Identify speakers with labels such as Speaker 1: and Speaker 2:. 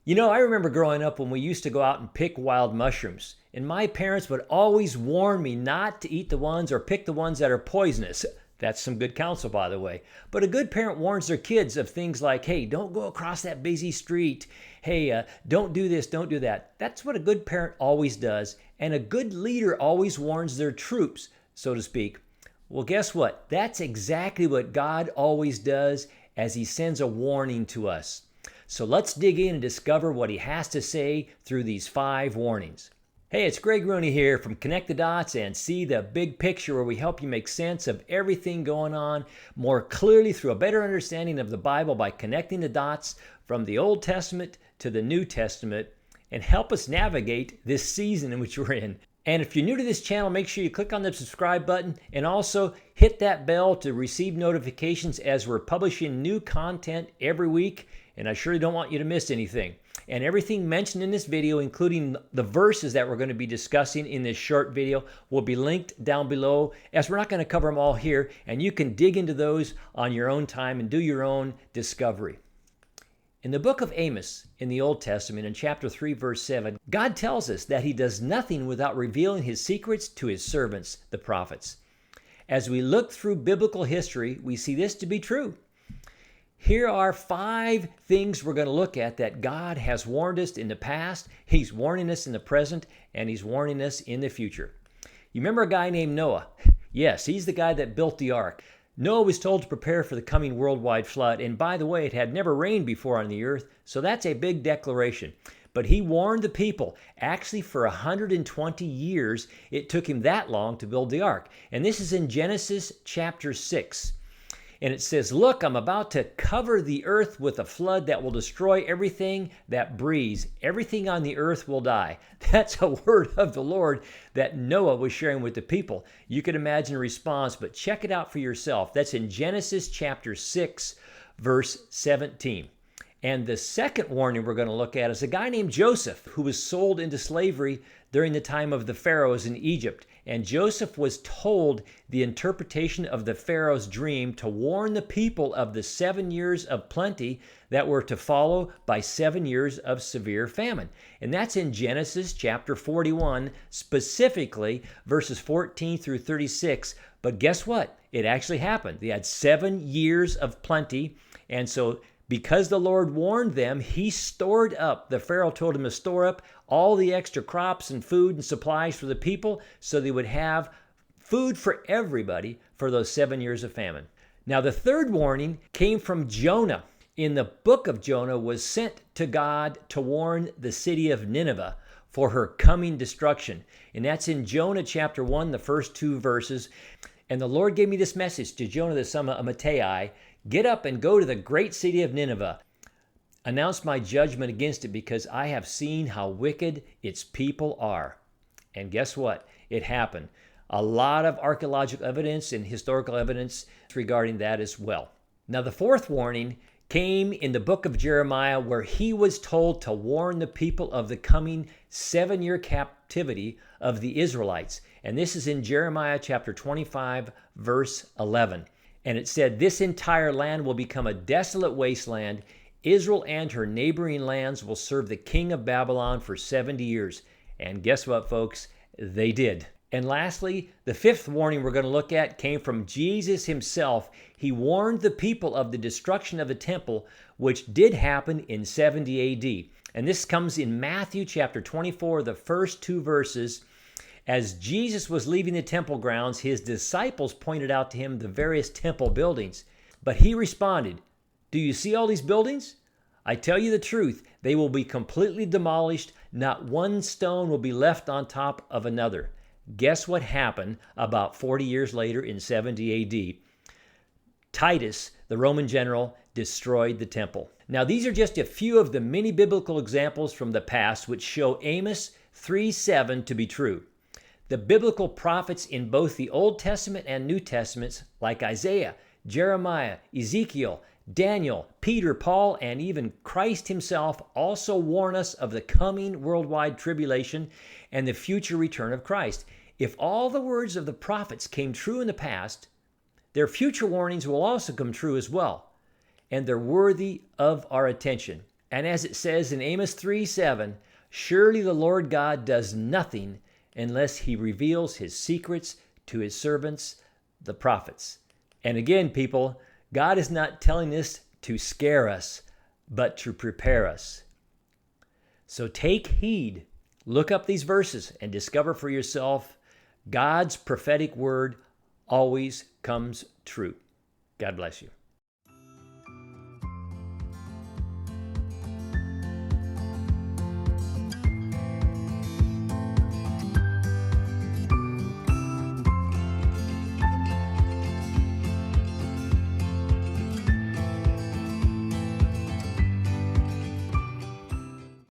Speaker 1: I remember growing up when we used to go out and pick wild mushrooms, and my parents would always warn me not to eat the ones or pick the ones that are poisonous. That's some good counsel, by the way. But a good parent warns their kids of things like, hey, don't go across that busy street. Hey, don't do this, don't do that. That's what a good parent always does, and a good leader always warns their troops, so to speak. Well, guess what? That's exactly what God always does as He sends a warning to us. So let's dig in and discover what He has to say through these 5 warnings. Hey, it's Greg Rooney here from Connect the Dots and See the Big Picture, where we help you make sense of everything going on more clearly through a better understanding of the Bible by connecting the dots from the Old Testament to the New Testament and help us navigate this season in which we're in. And if you're new to this channel, make sure you click on the subscribe button and also hit that bell to receive notifications as we're publishing new content every week. And I surely don't want you to miss anything. And everything mentioned in this video, including the verses that we're going to be discussing in this short video, will be linked down below, as we're not going to cover them all here, and you can dig into those on your own time and do your own discovery. In the book of Amos in the Old Testament, in chapter 3, verse 7, God tells us that He does nothing without revealing His secrets to His servants, the prophets. As we look through biblical history, we see this to be true. Here are 5 things we're going to look at that God has warned us in the past, He's warning us in the present, and He's warning us in the future. You remember a guy named Noah? Yes, he's the guy that built the ark. Noah was told to prepare for the coming worldwide flood, and by the way, it had never rained before on the earth, so that's a big declaration. But he warned the people. Actually, for 120 years, it took him that long to build the ark. And this is in Genesis chapter 6. And it says, look, I'm about to cover the earth with a flood that will destroy everything that breathes. Everything on the earth will die. That's a word of the Lord that Noah was sharing with the people. You can imagine a response, but check it out for yourself. That's in Genesis chapter 6, verse 17. And the second warning we're going to look at is a guy named Joseph, who was sold into slavery during the time of the Pharaohs in Egypt. And Joseph was told the interpretation of the Pharaoh's dream to warn the people of the 7 years of plenty that were to follow by 7 years of severe famine. And that's in Genesis chapter 41, specifically verses 14 through 36. But guess what? It actually happened. They had 7 years of plenty. And so because the Lord warned them, He stored up. The Pharaoh told him to store up all the extra crops and food and supplies for the people so they would have food for everybody for those 7 years of famine. Now, the third warning came from Jonah. In the book of Jonah was sent to God to warn the city of Nineveh for her coming destruction. And that's in Jonah chapter 1, the first 2 verses. And the Lord gave me this message to Jonah the son of Amittai. Get up and go to the great city of Nineveh. Announce my judgment against it, because I have seen how wicked its people are. And guess what? It happened. A lot of archaeological evidence and historical evidence regarding that as well. Now, the fourth warning came in the book of Jeremiah, where he was told to warn the people of the coming 7-year captivity of the Israelites. And this is in Jeremiah chapter 25, verse 11. And it said, this entire land will become a desolate wasteland. Israel and her neighboring lands will serve the king of Babylon for 70 years. And guess what, folks? They did. And lastly, the fifth warning we're going to look at came from Jesus Himself. He warned the people of the destruction of the temple, which did happen in 70 AD. And this comes in Matthew chapter 24, the first 2 verses. As Jesus was leaving the temple grounds, His disciples pointed out to Him the various temple buildings. But He responded, do you see all these buildings? I tell you the truth, they will be completely demolished. Not one stone will be left on top of another. Guess what happened about 40 years later in 70 AD? Titus, the Roman general, destroyed the temple. Now, these are just a few of the many biblical examples from the past which show Amos 3:7 to be true. The biblical prophets in both the Old Testament and New Testaments, like Isaiah, Jeremiah, Ezekiel, Daniel, Peter, Paul, and even Christ Himself, also warn us of the coming worldwide tribulation and the future return of Christ. If all the words of the prophets came true in the past, their future warnings will also come true as well, and they're worthy of our attention. And as it says in Amos 3:7, surely the Lord God does nothing unless he reveals his secrets to his servants, the prophets. And again, people, God is not telling this to scare us, but to prepare us. So take heed, look up these verses, and discover for yourself God's prophetic word always comes true. God bless you.